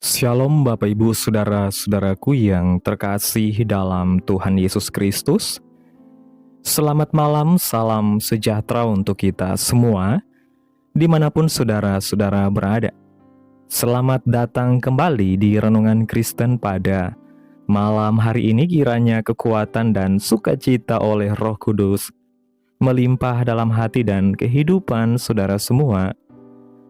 Shalom Bapak Ibu Saudara-saudaraku yang terkasih dalam Tuhan Yesus Kristus. Selamat malam, salam sejahtera untuk kita semua, dimanapun saudara-saudara berada. Selamat datang kembali di Renungan Kristen pada malam hari ini. Kiranya kekuatan dan sukacita oleh Roh Kudus melimpah dalam hati dan kehidupan saudara semua,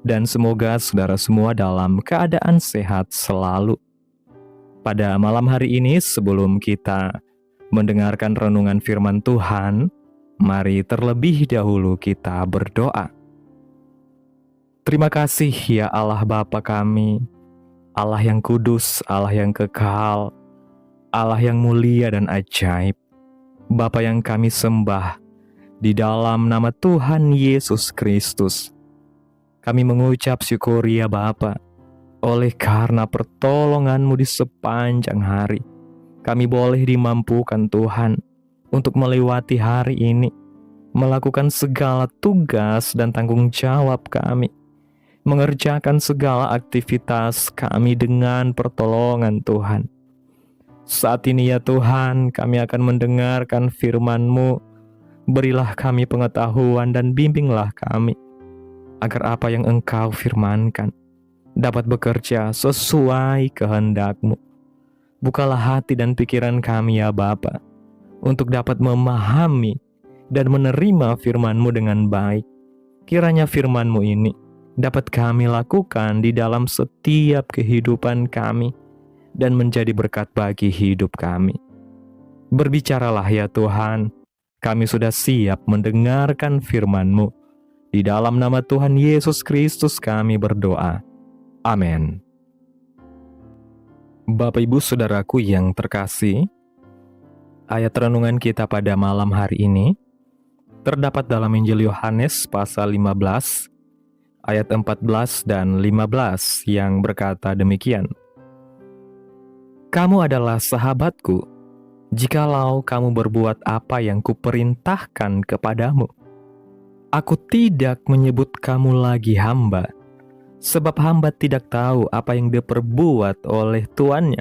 dan semoga saudara semua dalam keadaan sehat selalu. Pada malam hari ini, sebelum kita mendengarkan renungan firman Tuhan, mari terlebih dahulu kita berdoa. Terima kasih ya Allah Bapa kami, Allah yang kudus, Allah yang kekal, Allah yang mulia dan ajaib, Bapa yang kami sembah di dalam nama Tuhan Yesus Kristus. Kami mengucap syukur ya Bapa, oleh karena pertolongan-Mu di sepanjang hari, kami boleh dimampukan Tuhan untuk melewati hari ini, melakukan segala tugas dan tanggung jawab kami, mengerjakan segala aktivitas kami dengan pertolongan Tuhan. Saat ini ya Tuhan, kami akan mendengarkan firman-Mu. Berilah kami pengetahuan dan bimbinglah kami, agar apa yang Engkau firmankan dapat bekerja sesuai kehendak-Mu. Bukalah hati dan pikiran kami ya Bapa, untuk dapat memahami dan menerima firman-Mu dengan baik. Kiranya firman-Mu ini dapat kami lakukan di dalam setiap kehidupan kami, dan menjadi berkat bagi hidup kami. Berbicaralah ya Tuhan, kami sudah siap mendengarkan firman-Mu. Di dalam nama Tuhan Yesus Kristus kami berdoa. Amin. Bapak Ibu Saudaraku yang terkasih, ayat renungan kita pada malam hari ini terdapat dalam Injil Yohanes pasal 15, ayat 14 dan 15 yang berkata demikian. Kamu adalah sahabatku, jikalau kamu berbuat apa yang kuperintahkan kepadamu. Aku tidak menyebut kamu lagi hamba, sebab hamba tidak tahu apa yang diperbuat oleh tuannya.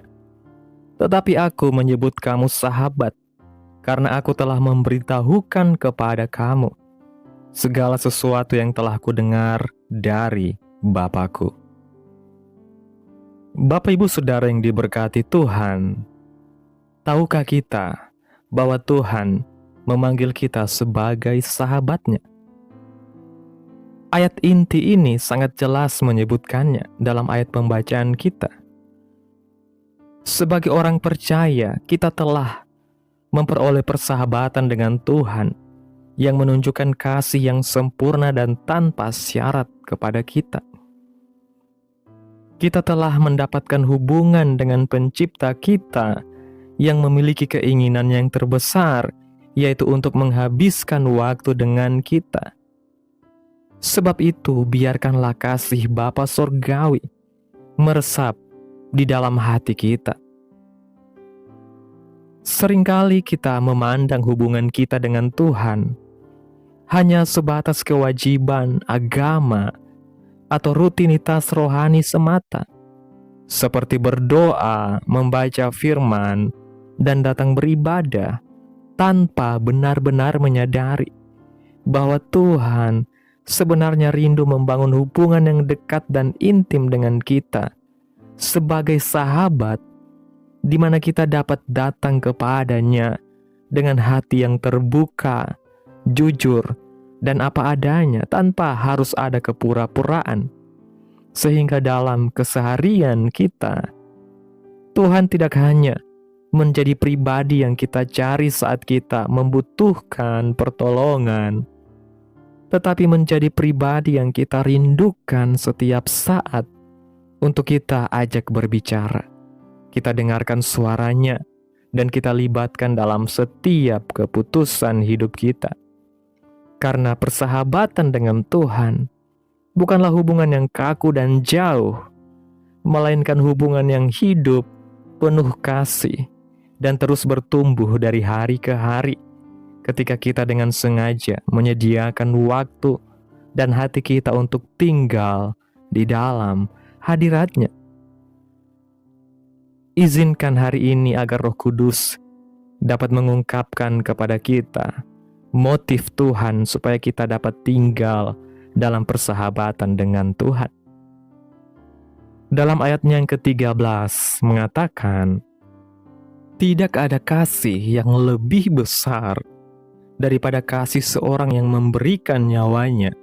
Tetapi aku menyebut kamu sahabat, karena aku telah memberitahukan kepada kamu segala sesuatu yang telah kudengar dari Bapa-Ku. Bapak Ibu Saudara yang diberkati Tuhan, tahukah kita bahwa Tuhan memanggil kita sebagai sahabatnya? Ayat inti ini sangat jelas menyebutkannya dalam ayat pembacaan kita. Sebagai orang percaya, kita telah memperoleh persahabatan dengan Tuhan yang menunjukkan kasih yang sempurna dan tanpa syarat kepada kita. Kita telah mendapatkan hubungan dengan Pencipta kita yang memiliki keinginan yang terbesar, yaitu untuk menghabiskan waktu dengan kita. Sebab itu, biarkanlah kasih Bapa Sorgawi meresap di dalam hati kita. Seringkali kita memandang hubungan kita dengan Tuhan hanya sebatas kewajiban agama atau rutinitas rohani semata, seperti berdoa, membaca firman, dan datang beribadah, tanpa benar-benar menyadari bahwa Tuhan sebenarnya rindu membangun hubungan yang dekat dan intim dengan kita sebagai sahabat, di mana kita dapat datang kepadanya dengan hati yang terbuka, jujur, dan apa adanya tanpa harus ada kepura-puraan. Sehingga dalam keseharian kita, Tuhan tidak hanya menjadi pribadi yang kita cari saat kita membutuhkan pertolongan, tetapi menjadi pribadi yang kita rindukan setiap saat untuk kita ajak berbicara. Kita dengarkan suaranya dan kita libatkan dalam setiap keputusan hidup kita. Karena persahabatan dengan Tuhan bukanlah hubungan yang kaku dan jauh, melainkan hubungan yang hidup, penuh kasih, dan terus bertumbuh dari hari ke hari. Ketika kita dengan sengaja menyediakan waktu dan hati kita untuk tinggal di dalam hadirat-Nya. Izinkan hari ini agar Roh Kudus dapat mengungkapkan kepada kita motif Tuhan supaya kita dapat tinggal dalam persahabatan dengan Tuhan. Dalam ayatnya yang ke-13 mengatakan, tidak ada kasih yang lebih besar daripada kasih seorang yang memberikan nyawanya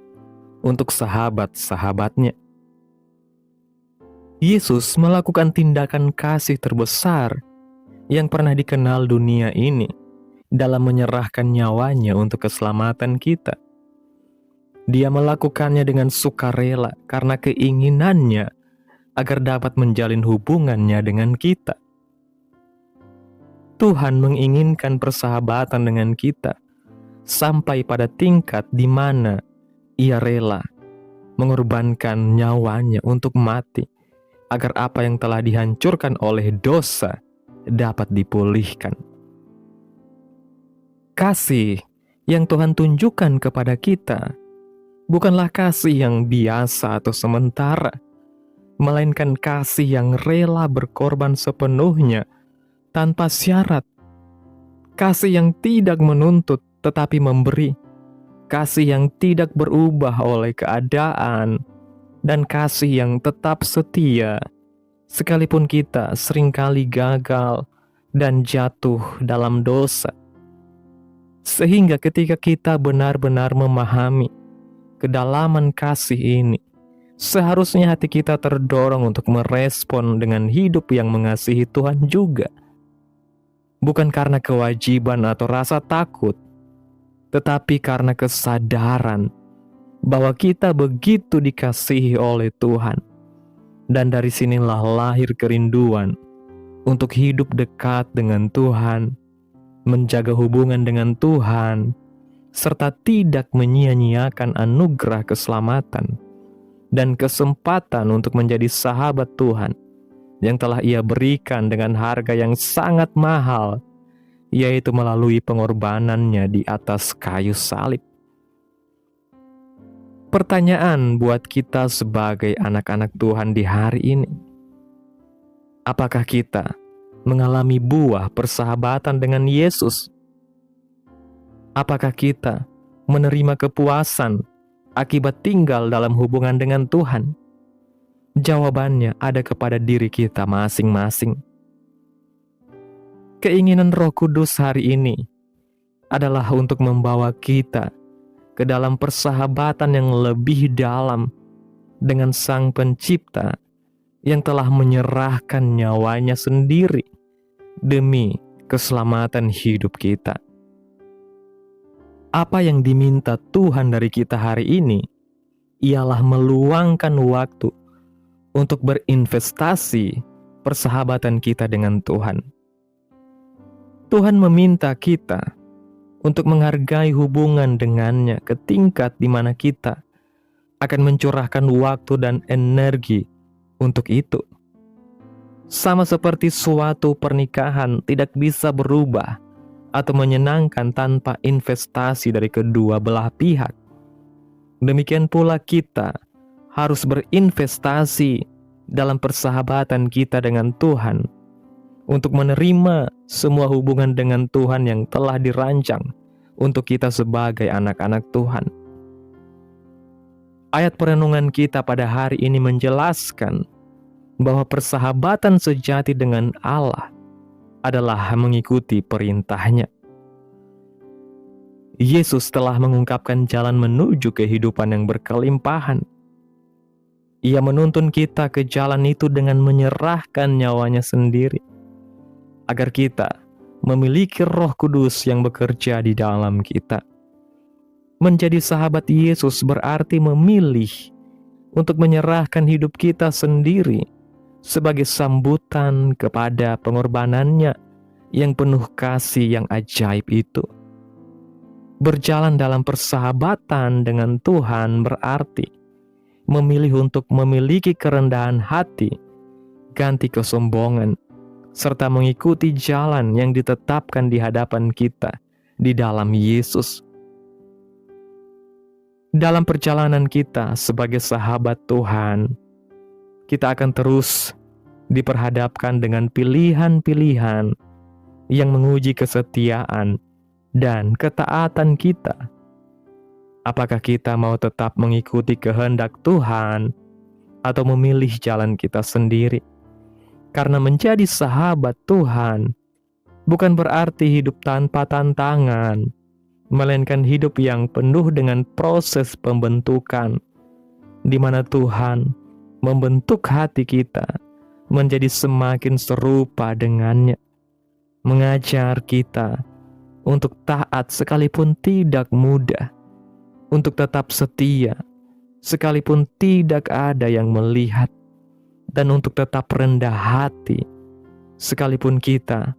untuk sahabat-sahabatnya. Yesus melakukan tindakan kasih terbesar yang pernah dikenal dunia ini dalam menyerahkan nyawanya untuk keselamatan kita. Dia melakukannya dengan sukarela karena keinginannya agar dapat menjalin hubungannya dengan kita. Tuhan menginginkan persahabatan dengan kita sampai pada tingkat di mana Ia rela mengorbankan nyawanya untuk mati, agar apa yang telah dihancurkan oleh dosa dapat dipulihkan. Kasih yang Tuhan tunjukkan kepada kita bukanlah kasih yang biasa atau sementara, melainkan kasih yang rela berkorban sepenuhnya tanpa syarat. Kasih yang tidak menuntut tetapi memberi. Kasih yang tidak berubah oleh keadaan, dan kasih yang tetap setia sekalipun kita seringkali gagal dan jatuh dalam dosa. Sehingga ketika kita benar-benar memahami kedalaman kasih ini, seharusnya hati kita terdorong untuk merespon dengan hidup yang mengasihi Tuhan juga. Bukan karena kewajiban atau rasa takut, tetapi karena kesadaran bahwa kita begitu dikasihi oleh Tuhan. Dan dari sinilah lahir kerinduan untuk hidup dekat dengan Tuhan, menjaga hubungan dengan Tuhan, serta tidak menyia-nyiakan anugerah keselamatan dan kesempatan untuk menjadi sahabat Tuhan yang telah Ia berikan dengan harga yang sangat mahal, yaitu melalui pengorbanannya di atas kayu salib. Pertanyaan buat kita sebagai anak-anak Tuhan di hari ini, apakah kita mengalami buah persahabatan dengan Yesus? Apakah kita menerima kepuasan akibat tinggal dalam hubungan dengan Tuhan? Jawabannya ada kepada diri kita masing-masing. Keinginan Roh Kudus hari ini adalah untuk membawa kita ke dalam persahabatan yang lebih dalam dengan Sang Pencipta yang telah menyerahkan nyawanya sendiri demi keselamatan hidup kita. Apa yang diminta Tuhan dari kita hari ini ialah meluangkan waktu untuk berinvestasi persahabatan kita dengan Tuhan. Tuhan meminta kita untuk menghargai hubungan dengannya ke tingkat di mana kita akan mencurahkan waktu dan energi untuk itu. Sama seperti suatu pernikahan tidak bisa berubah atau menyenangkan tanpa investasi dari kedua belah pihak. Demikian pula kita harus berinvestasi dalam persahabatan kita dengan Tuhan untuk menerima semua hubungan dengan Tuhan yang telah dirancang untuk kita sebagai anak-anak Tuhan. Ayat perenungan kita pada hari ini menjelaskan bahwa persahabatan sejati dengan Allah adalah mengikuti perintahnya. Yesus telah mengungkapkan jalan menuju kehidupan yang berkelimpahan. Ia menuntun kita ke jalan itu dengan menyerahkan nyawanya sendiri, agar kita memiliki Roh Kudus yang bekerja di dalam kita. Menjadi sahabat Yesus berarti memilih untuk menyerahkan hidup kita sendiri sebagai sambutan kepada pengorbanannya yang penuh kasih yang ajaib itu. Berjalan dalam persahabatan dengan Tuhan berarti memilih untuk memiliki kerendahan hati, ganti kesombongan, serta mengikuti jalan yang ditetapkan di hadapan kita di dalam Yesus. Dalam perjalanan kita sebagai sahabat Tuhan, kita akan terus diperhadapkan dengan pilihan-pilihan yang menguji kesetiaan dan ketaatan kita. Apakah kita mau tetap mengikuti kehendak Tuhan atau memilih jalan kita sendiri? Karena menjadi sahabat Tuhan bukan berarti hidup tanpa tantangan, melainkan hidup yang penuh dengan proses pembentukan, di mana Tuhan membentuk hati kita menjadi semakin serupa dengannya, mengajar kita untuk taat sekalipun tidak mudah, untuk tetap setia sekalipun tidak ada yang melihat, dan untuk tetap rendah hati sekalipun kita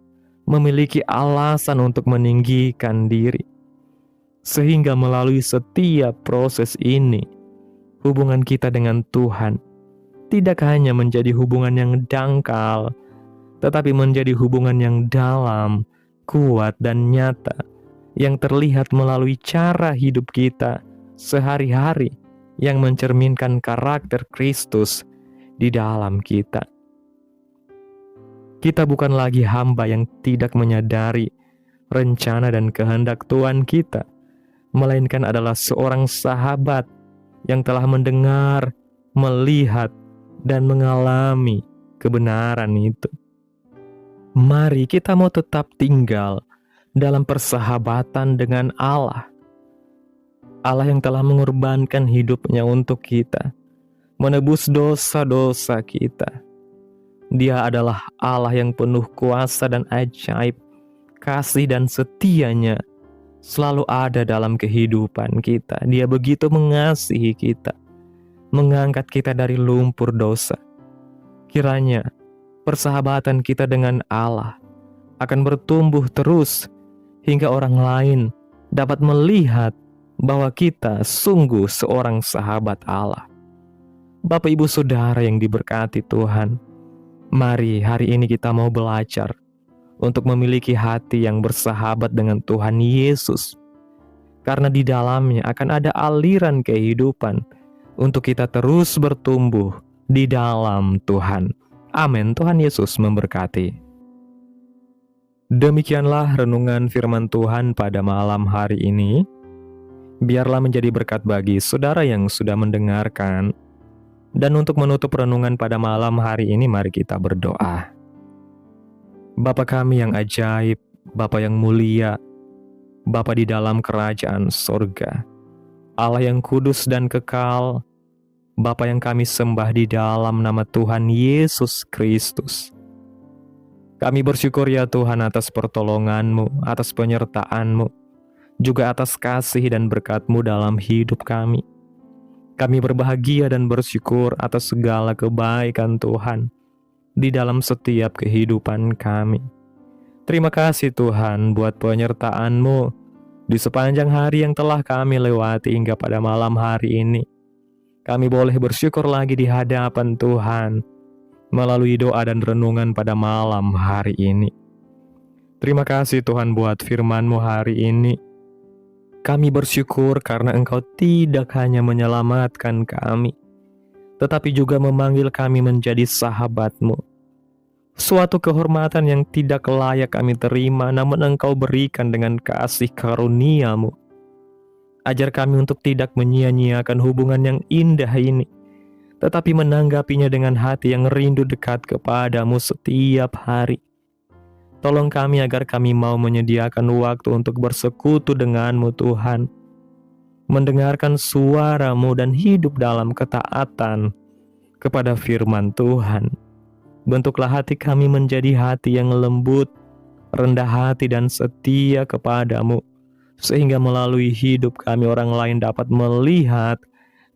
memiliki alasan untuk meninggikan diri. Sehingga melalui setiap proses ini, hubungan kita dengan Tuhan tidak hanya menjadi hubungan yang dangkal, tetapi menjadi hubungan yang dalam, kuat, dan nyata, yang terlihat melalui cara hidup kita sehari-hari yang mencerminkan karakter Kristus di dalam kita. Kita bukan lagi hamba yang tidak menyadari rencana dan kehendak Tuhan kita, melainkan adalah seorang sahabat yang telah mendengar, melihat, dan mengalami kebenaran itu. Mari kita mau tetap tinggal dalam persahabatan dengan Allah. Allah yang telah mengorbankan hidupnya untuk kita, menebus dosa-dosa kita. Dia adalah Allah yang penuh kuasa dan ajaib, kasih dan setianya selalu ada dalam kehidupan kita. Dia begitu mengasihi kita, mengangkat kita dari lumpur dosa. Kiranya persahabatan kita dengan Allah akan bertumbuh terus hingga orang lain dapat melihat bahwa kita sungguh seorang sahabat Allah. Bapak Ibu Saudara yang diberkati Tuhan, mari hari ini kita mau belajar untuk memiliki hati yang bersahabat dengan Tuhan Yesus. Karena di dalamnya akan ada aliran kehidupan untuk kita terus bertumbuh di dalam Tuhan. Amin. Tuhan Yesus memberkati. Demikianlah renungan firman Tuhan pada malam hari ini. Biarlah menjadi berkat bagi saudara yang sudah mendengarkan. Dan untuk menutup renungan pada malam hari ini, mari kita berdoa. Bapa kami yang ajaib, Bapa yang mulia, Bapa di dalam kerajaan sorga, Allah yang kudus dan kekal, Bapa yang kami sembah di dalam nama Tuhan Yesus Kristus. Kami bersyukur ya Tuhan atas pertolongan-Mu, atas penyertaan-Mu, juga atas kasih dan berkat-Mu dalam hidup kami. Kami berbahagia dan bersyukur atas segala kebaikan Tuhan di dalam setiap kehidupan kami. Terima kasih Tuhan buat penyertaan-Mu di sepanjang hari yang telah kami lewati hingga pada malam hari ini. Kami boleh bersyukur lagi di hadapan Tuhan melalui doa dan renungan pada malam hari ini. Terima kasih Tuhan buat firman-Mu hari ini. Kami bersyukur karena Engkau tidak hanya menyelamatkan kami, tetapi juga memanggil kami menjadi sahabat-Mu. Suatu kehormatan yang tidak layak kami terima, namun Engkau berikan dengan kasih karunia-Mu. Ajar kami untuk tidak menyia-nyiakan hubungan yang indah ini, tetapi menanggapinya dengan hati yang rindu dekat kepadamu setiap hari. Tolong kami agar kami mau menyediakan waktu untuk bersekutu denganmu Tuhan, mendengarkan suara-Mu dan hidup dalam ketaatan kepada firman Tuhan. Bentuklah hati kami menjadi hati yang lembut, rendah hati dan setia kepadamu, sehingga melalui hidup kami orang lain dapat melihat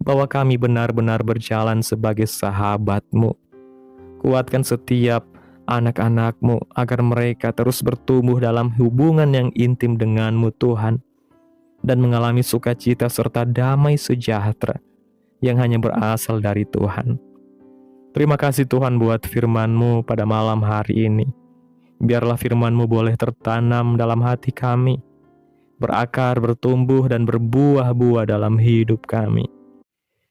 bahwa kami benar-benar berjalan sebagai sahabat-Mu. Kuatkan setiap anak-anak-Mu agar mereka terus bertumbuh dalam hubungan yang intim dengan-Mu Tuhan, dan mengalami sukacita serta damai sejahtera yang hanya berasal dari Tuhan. Terima kasih Tuhan buat firman-Mu pada malam hari ini. Biarlah firman-Mu boleh tertanam dalam hati kami, berakar, bertumbuh, dan berbuah-buah dalam hidup kami.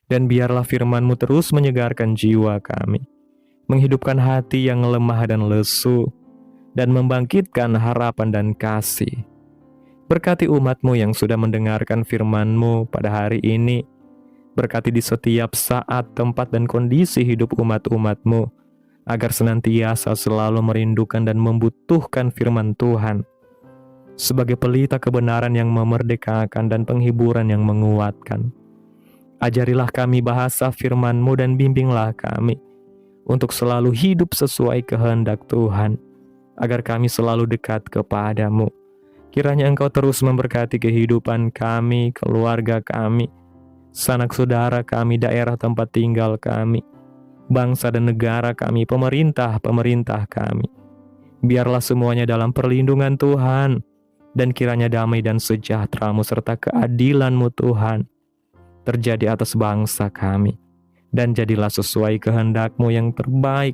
Dan biarlah firman-Mu terus menyegarkan jiwa kami. menghidupkan hati yang lemah dan lesu, dan membangkitkan harapan dan kasih. Berkati umat-Mu yang sudah mendengarkan firman-Mu pada hari ini. Berkati di setiap saat, tempat, dan kondisi hidup umat-umat-Mu, agar senantiasa selalu merindukan dan membutuhkan firman Tuhan, sebagai pelita kebenaran yang memerdekakan dan penghiburan yang menguatkan. Ajarilah kami bahasa firman-Mu dan bimbinglah kami untuk selalu hidup sesuai kehendak Tuhan, agar kami selalu dekat kepadamu. Kiranya Engkau terus memberkati kehidupan kami, keluarga kami, sanak saudara kami, daerah tempat tinggal kami, bangsa dan negara kami, pemerintah kami. Biarlah semuanya dalam perlindungan Tuhan, dan kiranya damai dan sejahtera-Mu serta keadilan-Mu Tuhan terjadi atas bangsa kami, dan jadilah sesuai kehendak-Mu yang terbaik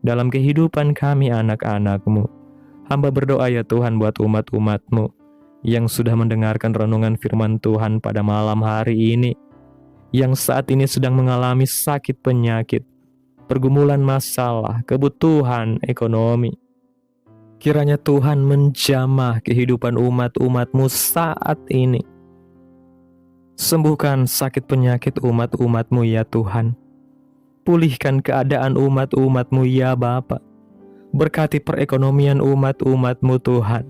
dalam kehidupan kami anak-anak-Mu. Hamba berdoa ya Tuhan buat umat-umat-Mu yang sudah mendengarkan renungan firman Tuhan pada malam hari ini, yang saat ini sedang mengalami sakit penyakit, pergumulan masalah, kebutuhan ekonomi. Kiranya Tuhan menjamah kehidupan umat-umat-Mu saat ini. Sembuhkan sakit penyakit umat-umat-Mu ya Tuhan. Pulihkan keadaan umat-umat-Mu ya Bapa. Berkati perekonomian umat-umat-Mu Tuhan,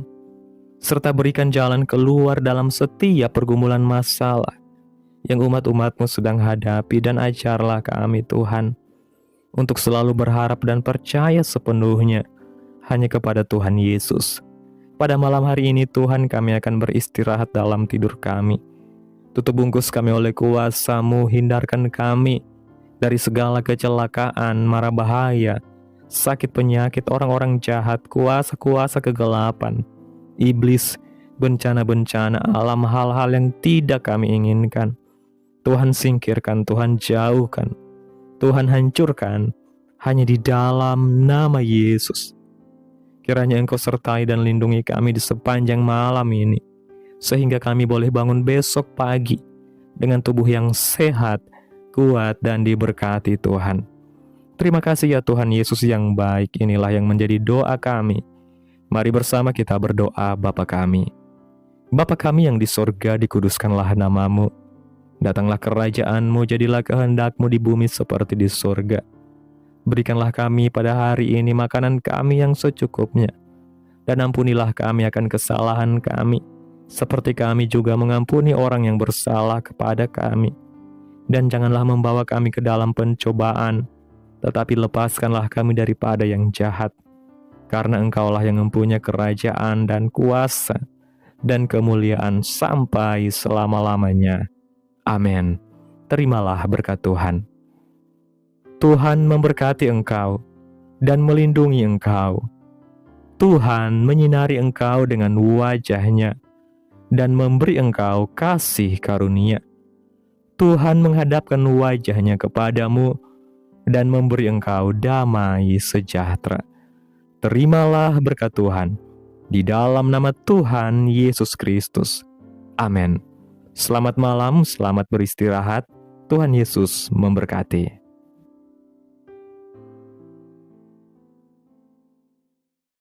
serta berikan jalan keluar dalam setiap pergumulan masalah yang umat-umat-Mu sedang hadapi, dan ajarlah kami Tuhan untuk selalu berharap dan percaya sepenuhnya hanya kepada Tuhan Yesus. Pada malam hari ini Tuhan, kami akan beristirahat dalam tidur kami. Tutup bungkus kami oleh kuasa-Mu, hindarkan kami dari segala kecelakaan, mara bahaya, sakit penyakit, orang-orang jahat, kuasa-kuasa kegelapan, iblis, bencana-bencana alam, hal-hal yang tidak kami inginkan. Tuhan singkirkan, Tuhan jauhkan, Tuhan hancurkan, hanya di dalam nama Yesus. Kiranya Engkau sertai dan lindungi kami di sepanjang malam ini, sehingga kami boleh bangun besok pagi dengan tubuh yang sehat, kuat, dan diberkati Tuhan. Terima kasih ya Tuhan Yesus yang baik. Inilah yang menjadi doa kami. Mari bersama kita berdoa. Bapa kami. Bapa kami yang di sorga, dikuduskanlah nama-Mu. Datanglah kerajaan-Mu, jadilah kehendak-Mu di bumi seperti di sorga. Berikanlah kami pada hari ini makanan kami yang secukupnya. Dan ampunilah kami akan kesalahan kami, seperti kami juga mengampuni orang yang bersalah kepada kami. Dan janganlah membawa kami ke dalam pencobaan, tetapi lepaskanlah kami daripada yang jahat. Karena Engkaulah yang mempunyai kerajaan dan kuasa dan kemuliaan sampai selama-lamanya. Amin. Terimalah berkat Tuhan. Tuhan memberkati engkau dan melindungi engkau. Tuhan menyinari engkau dengan wajah-Nya dan memberi engkau kasih karunia. Tuhan menghadapkan wajah-Nya kepadamu dan memberi engkau damai sejahtera. Terimalah berkat Tuhan di dalam nama Tuhan Yesus Kristus. Amin. Selamat malam, selamat beristirahat. Tuhan Yesus memberkati.